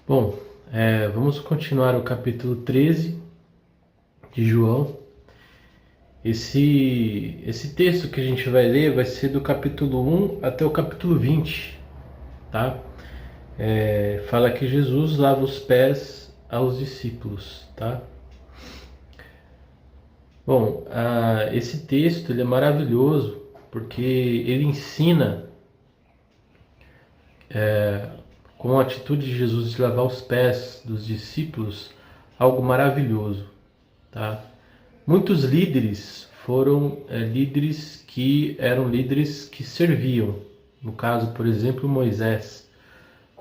Bom, vamos continuar o capítulo 13 de João. Esse texto que a gente vai ler vai ser do capítulo 1 até o capítulo 20, tá? Fala que Jesus lava os pés aos discípulos, tá? Bom, esse texto ele é maravilhoso porque ele ensina com a atitude de Jesus de lavar os pés dos discípulos algo maravilhoso, tá? Muitos líderes foram líderes que eram líderes que serviam. No caso, por exemplo, Moisés.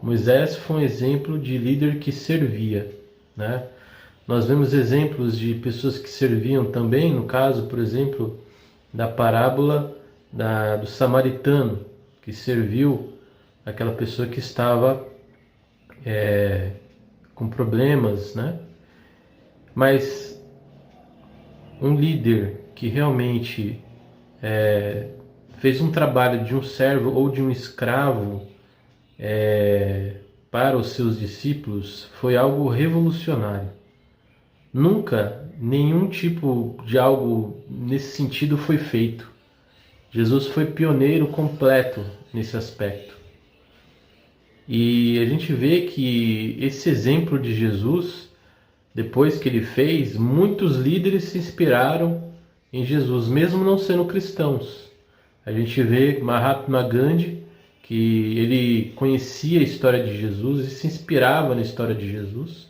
Moisés foi um exemplo de líder que servia, né? Nós vemos exemplos de pessoas que serviam também, no caso, por exemplo, da parábola do samaritano, que serviu aquela pessoa que estava com problemas, né? Mas um líder que realmente fez um trabalho de um servo ou de um escravo para os seus discípulos foi algo revolucionário. Nunca nenhum tipo de algo nesse sentido foi feito. Jesus foi pioneiro completo nesse aspecto. E a gente vê que esse exemplo de Jesus, depois que ele fez, muitos líderes se inspiraram em Jesus, mesmo não sendo cristãos. A gente vê Mahatma Gandhi, que ele conhecia a história de Jesus e se inspirava na história de Jesus.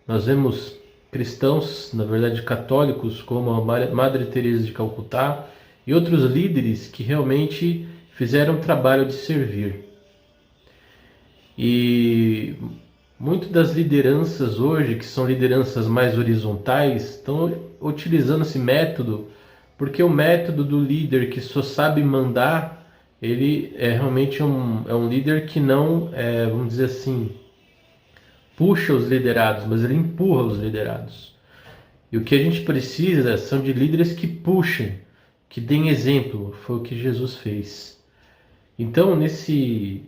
Nós vemos cristãos, na verdade católicos, como a Madre Teresa de Calcutá e outros líderes que realmente fizeram o trabalho de servir. E muitas das lideranças hoje, que são lideranças mais horizontais, estão utilizando esse método, porque o método do líder que só sabe mandar, ele é realmente um líder que não, vamos dizer assim, puxa os liderados, mas ele empurra os liderados. E o que a gente precisa são de líderes que puxem, que deem exemplo. Foi o que Jesus fez. Então, nesse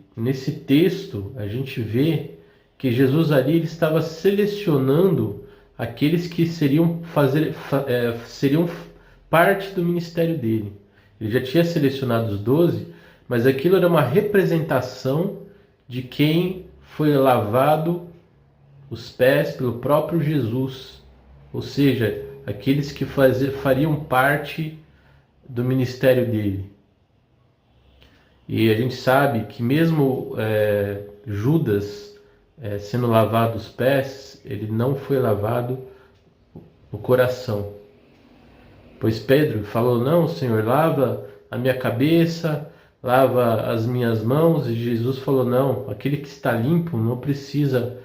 texto, a gente vê que Jesus ali ele estava selecionando aqueles que seriam parte do ministério dele. Ele já tinha selecionado os 12, mas aquilo era uma representação de quem foi lavado os pés pelo próprio Jesus, ou seja, aqueles que fariam parte do ministério dele. E a gente sabe que mesmo Judas sendo lavado os pés, ele não foi lavado o coração. Pois Pedro falou: não, Senhor, lava a minha cabeça, lava as minhas mãos. E Jesus falou: não, aquele que está limpo não precisa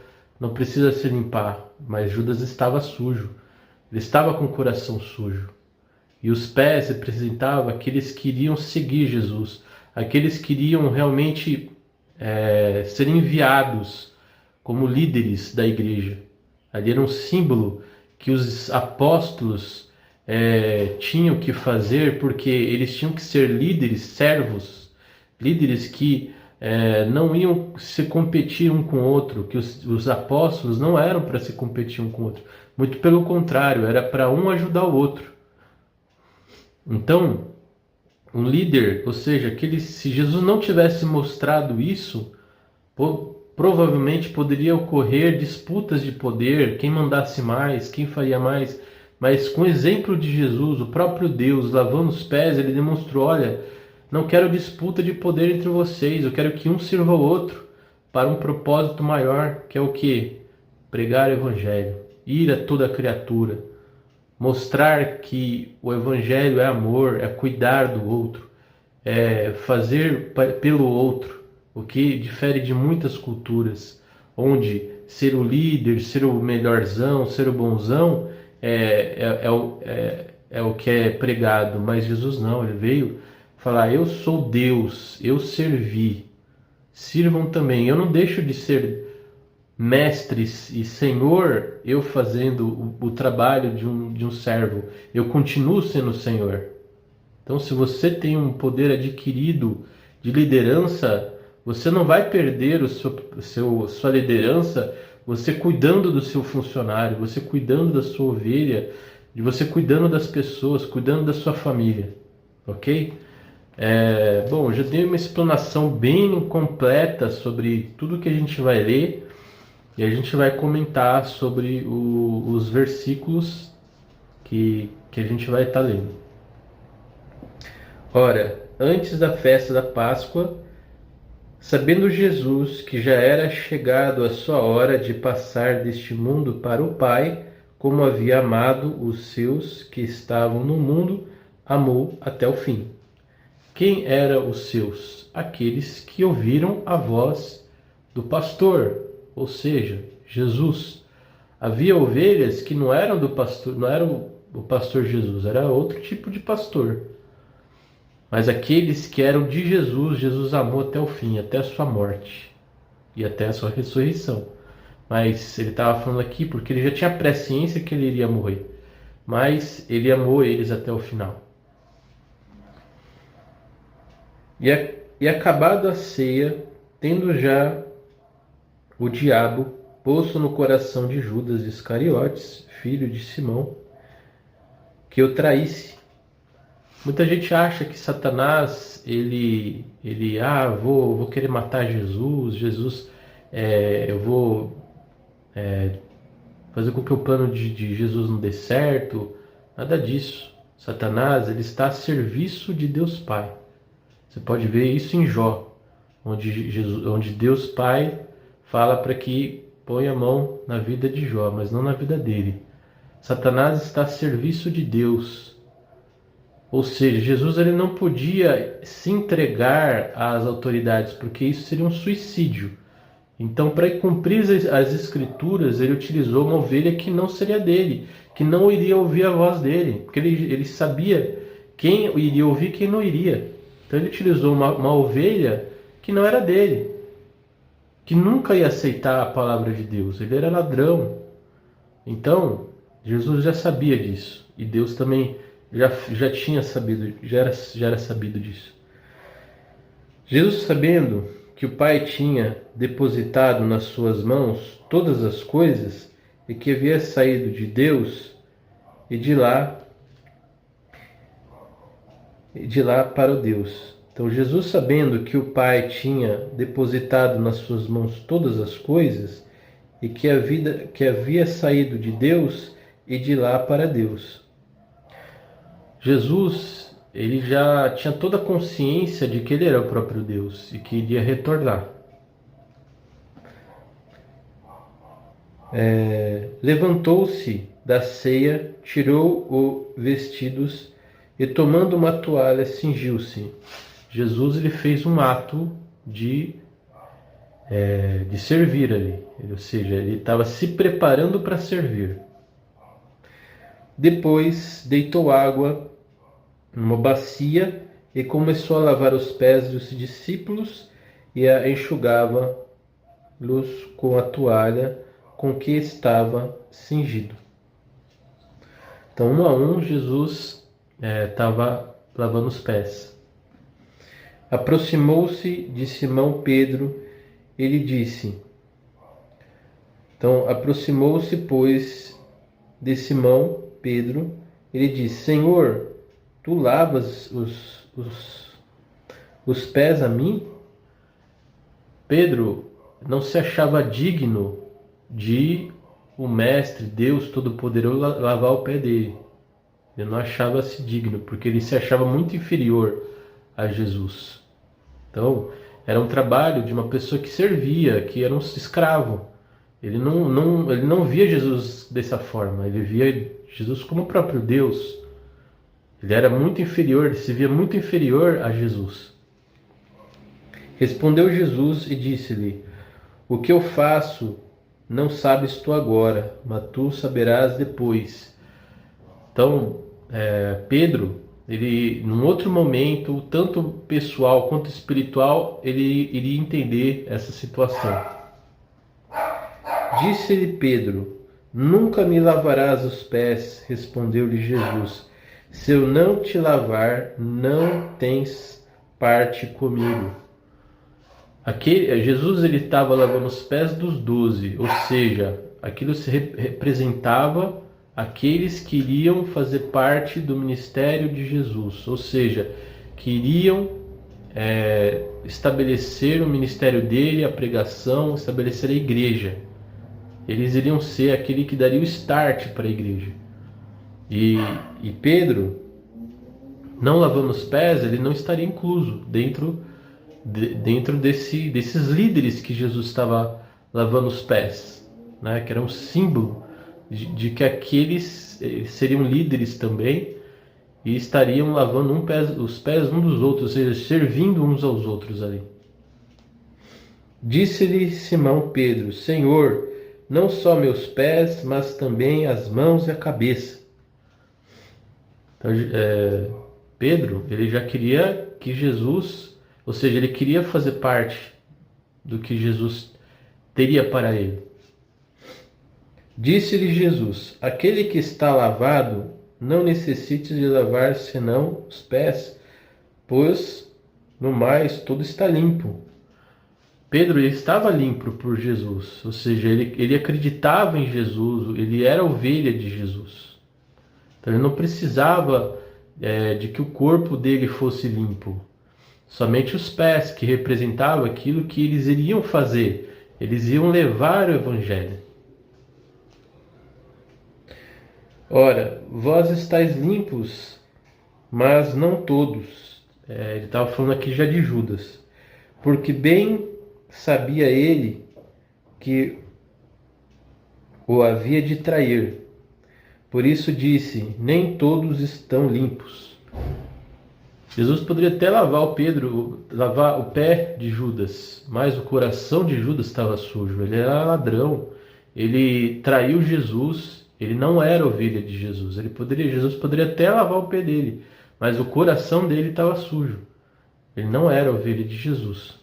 se limpar. Mas Judas estava sujo, ele estava com o coração sujo. E os pés representavam aqueles que iriam seguir Jesus, aqueles que iriam realmente ser enviados como líderes da igreja. Ali era um símbolo que os apóstolos tinham que fazer, porque eles tinham que ser líderes, servos, líderes que não iam se competir um com o outro, que os apóstolos não eram para se competir um com o outro, muito pelo contrário, era para um ajudar o outro. Então, um líder, ou seja, se Jesus não tivesse mostrado isso, provavelmente poderia ocorrer disputas de poder, quem mandasse mais, quem faria mais, mas com o exemplo de Jesus, o próprio Deus lavando os pés, ele demonstrou: olha, não quero disputa de poder entre vocês, eu quero que um sirva ao outro para um propósito maior, que é o quê? Pregar o evangelho, ir a toda criatura, mostrar que o evangelho é amor, é cuidar do outro, é fazer pelo outro, o que difere de muitas culturas, onde ser o líder, ser o melhorzão, ser o bonzão é o que é pregado. Mas Jesus não, ele veio falar: eu sou Deus, eu servi, sirvam também. Eu não deixo de ser mestres e senhor, eu fazendo o trabalho de um servo, eu continuo sendo senhor. Então, se você tem um poder adquirido de liderança, Você não vai perder sua liderança você cuidando do seu funcionário, você cuidando da sua ovelha, de você cuidando das pessoas, cuidando da sua família, ok? Bom, eu já dei uma explanação bem completa sobre tudo que a gente vai ler e a gente vai comentar sobre os versículos que a gente vai estar lendo. Ora, antes da festa da Páscoa, sabendo Jesus que já era chegado a sua hora de passar deste mundo para o Pai, como havia amado os seus que estavam no mundo, amou até o fim. Quem eram os seus? Aqueles que ouviram a voz do pastor, ou seja, Jesus. Havia ovelhas que não eram do pastor, não eram o pastor Jesus, era outro tipo de pastor. Mas aqueles que eram de Jesus, Jesus amou até o fim, até a sua morte e até a sua ressurreição. Mas ele estava falando aqui porque ele já tinha presciência que ele iria morrer. Mas ele amou eles até o final. E acabado a ceia, tendo já o diabo posto no coração de Judas Iscariotes, filho de Simão, que o traísse. Muita gente acha que Satanás, vou querer matar Jesus, eu vou fazer com que o plano de Jesus não dê certo. Nada disso. Satanás, ele está a serviço de Deus Pai. Você pode ver isso em Jó, onde Deus Pai fala para que ponha a mão na vida de Jó, mas não na vida dele. Satanás está a serviço de Deus. Ou seja, Jesus ele não podia se entregar às autoridades, porque isso seria um suicídio. Então, para cumprir as escrituras, ele utilizou uma ovelha que não seria dele, que não iria ouvir a voz dele, porque ele sabia quem iria ouvir e quem não iria. Então, ele utilizou uma ovelha que não era dele, que nunca ia aceitar a palavra de Deus. Ele era ladrão. Então, Jesus já sabia disso, e Deus também já tinha sabido, já era sabido disso. Jesus, sabendo que o Pai tinha depositado nas suas mãos todas as coisas e que havia saído de Deus e de lá para o Deus. Então Jesus, sabendo que o Pai tinha depositado nas suas mãos todas as coisas e que havia saído de Deus e de lá para Deus. Jesus, ele já tinha toda a consciência de que ele era o próprio Deus e que iria retornar. Levantou-se da ceia, tirou os vestidos e, tomando uma toalha, cingiu-se. Jesus, ele fez um ato de servir ali, ou seja, ele estava se preparando para servir. Depois deitou água numa bacia e começou a lavar os pés dos discípulos e a enxugava-los com a toalha com que estava cingido. Então, um a um, Jesus estava lavando os pés. Aproximou-se de Simão Pedro e lhe disse... Então, aproximou-se, pois, de Simão Pedro e lhe disse: Senhor, tu lavas os pés a mim? Pedro não se achava digno de o Mestre, Deus Todo-Poderoso, lavar o pé dele. Ele não achava-se digno, porque ele se achava muito inferior a Jesus. Então, era um trabalho de uma pessoa que servia, que era um escravo. Ele não via Jesus dessa forma, ele via Jesus como o próprio Deus. Ele era muito inferior, ele se via muito inferior a Jesus. Respondeu Jesus e disse-lhe: O que eu faço não sabes tu agora, mas tu saberás depois. Então, Pedro, ele, num outro momento, tanto pessoal quanto espiritual, ele iria entender essa situação. Disse-lhe Pedro: Nunca me lavarás os pés, respondeu-lhe Jesus. Se eu não te lavar, não tens parte comigo. Jesus ele estava lavando os pés dos 12, ou seja, aquilo se representava aqueles que iriam fazer parte do ministério de Jesus, ou seja, queriam estabelecer o ministério dele, a pregação, estabelecer a igreja. Eles iriam ser aquele que daria o start para a igreja. E Pedro, não lavando os pés, ele não estaria incluso dentro desses líderes que Jesus estava lavando os pés, né? Que era um símbolo de que aqueles seriam líderes também e estariam lavando os pés uns dos outros, ou seja, servindo uns aos outros ali. Disse-lhe Simão Pedro: Senhor, não só meus pés, mas também as mãos e a cabeça. Então, Pedro, ele já queria que Jesus, ou seja, ele queria fazer parte do que Jesus teria para ele. Disse-lhe Jesus: aquele que está lavado não necessita de lavar senão os pés, pois no mais tudo está limpo. Pedro, ele estava limpo por Jesus, ou seja, ele acreditava em Jesus, ele era ovelha de Jesus. Então ele não precisava de que o corpo dele fosse limpo. Somente os pés, que representavam aquilo que eles iriam fazer. Eles iam levar o evangelho. Ora, vós estáis limpos, mas não todos. Ele estava falando aqui já de Judas. Porque bem sabia ele que o havia de trair. Por isso disse: nem todos estão limpos. Jesus poderia até lavar o pé de Judas, mas o coração de Judas estava sujo. Ele era ladrão, ele traiu Jesus, ele não era ovelha de Jesus. Jesus poderia até lavar o pé dele, mas o coração dele estava sujo. Ele não era ovelha de Jesus.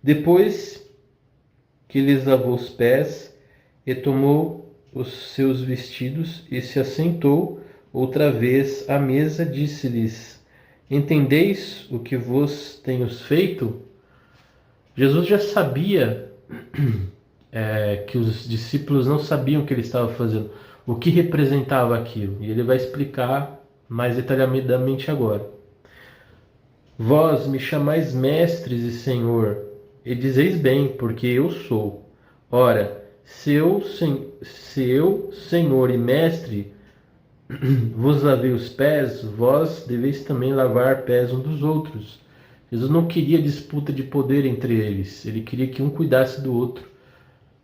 Depois que lhes lavou os pés, retomou os seus vestidos e se assentou outra vez à mesa, disse-lhes: entendeis o que vos tenho feito? Jesus já sabia que os discípulos não sabiam o que ele estava fazendo, o que representava aquilo, e ele vai explicar mais detalhadamente agora. Vós me chamais mestres e senhor, e dizeis bem, porque eu sou. Ora, se eu, senhor e mestre, vos lavei os pés, vós deveis também lavar pés uns dos outros. Jesus não queria disputa de poder entre eles, ele queria que um cuidasse do outro,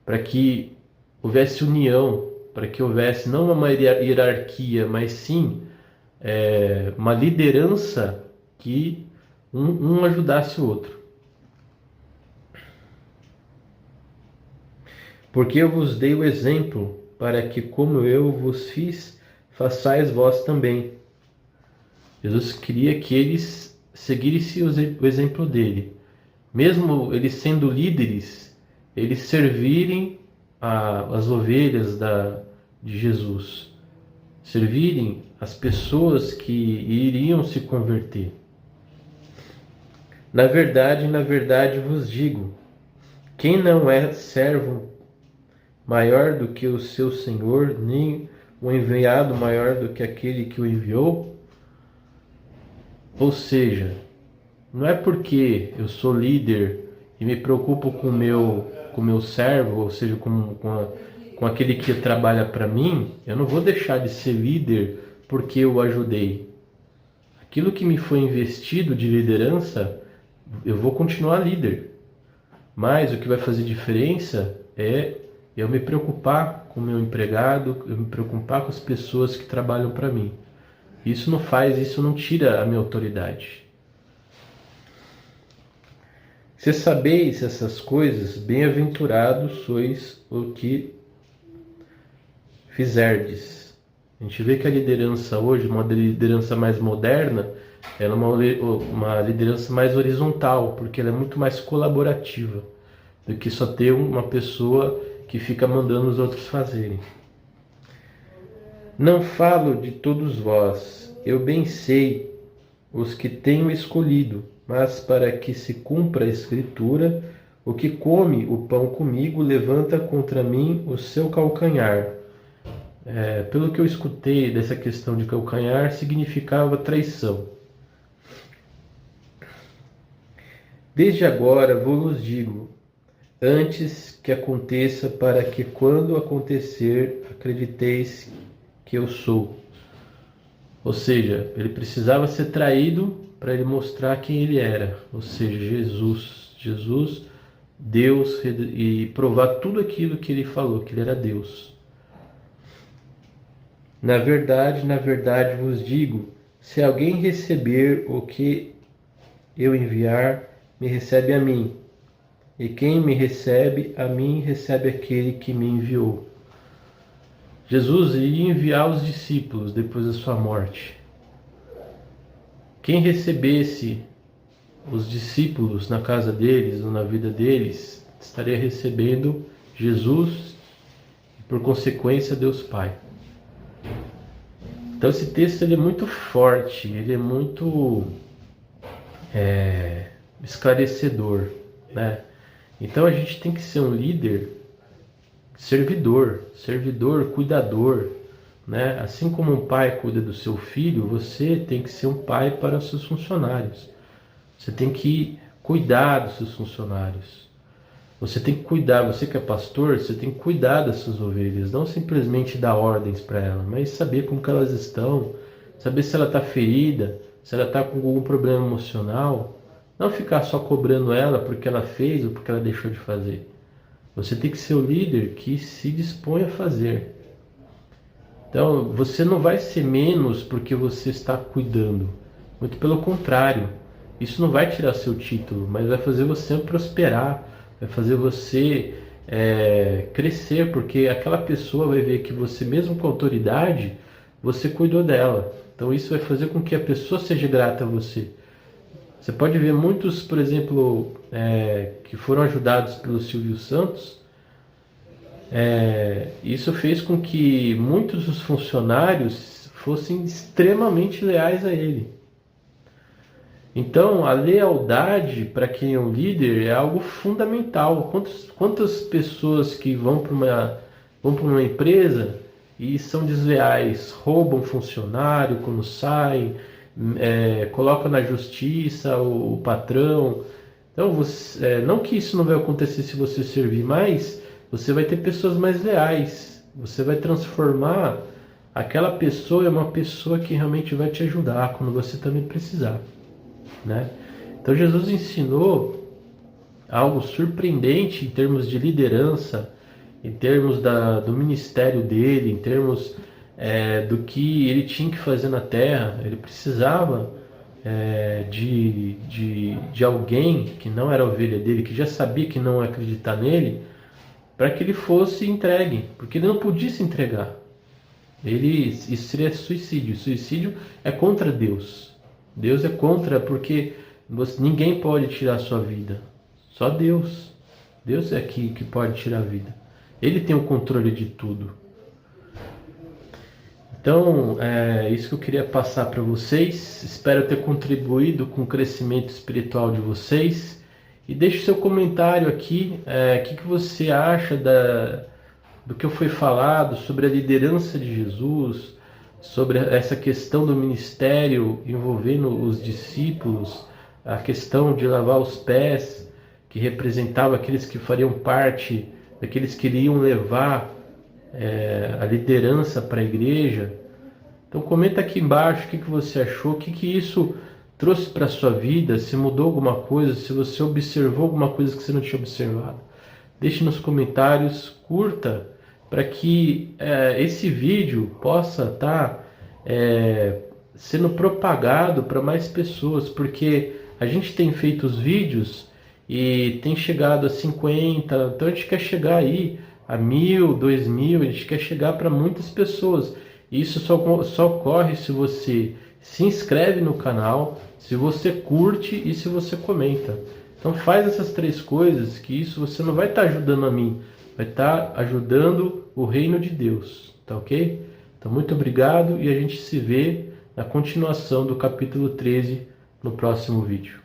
para que houvesse união, para que houvesse não uma hierarquia, mas sim uma liderança que um ajudasse o outro. Porque eu vos dei o exemplo, para que como eu vos fiz, façais vós também. Jesus queria que eles seguissem o exemplo dele. Mesmo eles sendo líderes, eles servirem as ovelhas de Jesus. Servirem as pessoas que iriam se converter. Na verdade vos digo, quem não é servo maior do que o seu Senhor, nem o enviado maior do que aquele que o enviou? Ou seja, não é porque eu sou líder e me preocupo com o meu servo, ou seja, com aquele que trabalha para mim, eu não vou deixar de ser líder porque eu o ajudei. Aquilo que me foi investido de liderança, eu vou continuar líder. Mas o que vai fazer diferença é eu me preocupar com o meu empregado, eu me preocupar com as pessoas que trabalham para mim. Isso não tira a minha autoridade. Se sabeis essas coisas, bem-aventurados sois o que fizerdes. A gente vê que a liderança hoje, uma liderança mais moderna, ela é uma liderança mais horizontal, porque ela é muito mais colaborativa do que só ter uma pessoa que fica mandando os outros fazerem. Não falo de todos vós, eu bem sei os que tenho escolhido, mas para que se cumpra a Escritura: o que come o pão comigo levanta contra mim o seu calcanhar. Pelo que eu escutei dessa questão de calcanhar, significava traição. Desde agora vos digo, antes que aconteça, para que quando acontecer, acrediteis que eu sou. Ou seja, ele precisava ser traído para ele mostrar quem ele era, ou seja, Jesus, Deus, e provar tudo aquilo que ele falou, que ele era Deus. Na verdade vos digo, se alguém receber o que eu enviar, me recebe a mim, e quem me recebe a mim, recebe aquele que me enviou. Jesus iria enviar os discípulos depois da sua morte. Quem recebesse os discípulos na casa deles ou na vida deles, estaria recebendo Jesus e, por consequência, Deus Pai. Então esse texto ele é muito forte, ele é muito esclarecedor, né? Então a gente tem que ser um líder servidor, cuidador, né? Assim como um pai cuida do seu filho, você tem que ser um pai para os seus funcionários. Você tem que cuidar dos seus funcionários. Você tem que cuidar, você que é pastor, você tem que cuidar das suas ovelhas, não simplesmente dar ordens para elas, mas saber como que elas estão, saber se ela está ferida, se ela está com algum problema emocional, não ficar só cobrando ela porque ela fez ou porque ela deixou de fazer. Você tem que ser o líder que se dispõe a fazer. Então, você não vai ser menos porque você está cuidando. Muito pelo contrário. Isso não vai tirar seu título, mas vai fazer você prosperar, vai fazer você crescer, porque aquela pessoa vai ver que você, mesmo com autoridade, você cuidou dela. Então isso vai fazer com que a pessoa seja grata a você. Você pode ver muitos, por exemplo, que foram ajudados pelo Silvio Santos. Isso fez com que muitos dos funcionários fossem extremamente leais a ele. Então, a lealdade para quem é um líder é algo fundamental. Quantas pessoas que vão para uma empresa e são desleais, roubam funcionário quando saem, colocam na justiça o patrão. Então, não que isso não vai acontecer se você servir mais, você vai ter pessoas mais leais. Você vai transformar aquela pessoa em uma pessoa que realmente vai te ajudar quando você também precisar. Né? Então Jesus ensinou algo surpreendente em termos de liderança, em termos do ministério dele, em termos do que ele tinha que fazer na terra. Ele precisava de alguém que não era ovelha dele, que já sabia que não ia acreditar nele, para que ele fosse entregue, porque ele não podia se entregar. Isso seria suicídio. Suicídio é contra Deus. Deus é contra, porque ninguém pode tirar a sua vida. Só Deus. Deus é que pode tirar a vida. Ele tem o controle de tudo. Então, é isso que eu queria passar para vocês. Espero ter contribuído com o crescimento espiritual de vocês. E deixe seu comentário aqui. O que você acha do que foi falado sobre a liderança de Jesus, sobre essa questão do ministério envolvendo os discípulos, a questão de lavar os pés, que representava aqueles que fariam parte, daqueles que iriam levar a liderança para a igreja. Então comenta aqui embaixo o que você achou, o que isso trouxe para a sua vida, se mudou alguma coisa, se você observou alguma coisa que você não tinha observado. Deixe nos comentários, curta, para que esse vídeo possa estar sendo propagado para mais pessoas, porque a gente tem feito os vídeos e tem chegado a 50, então a gente quer chegar aí a 1.000, 2.000, a gente quer chegar para muitas pessoas. E isso só ocorre se você se inscreve no canal, se você curte e se você comenta. Então faz essas 3 coisas, que isso você não vai estar ajudando a mim, vai estar ajudando o reino de Deus, tá ok? Então muito obrigado e a gente se vê na continuação do capítulo 13 no próximo vídeo.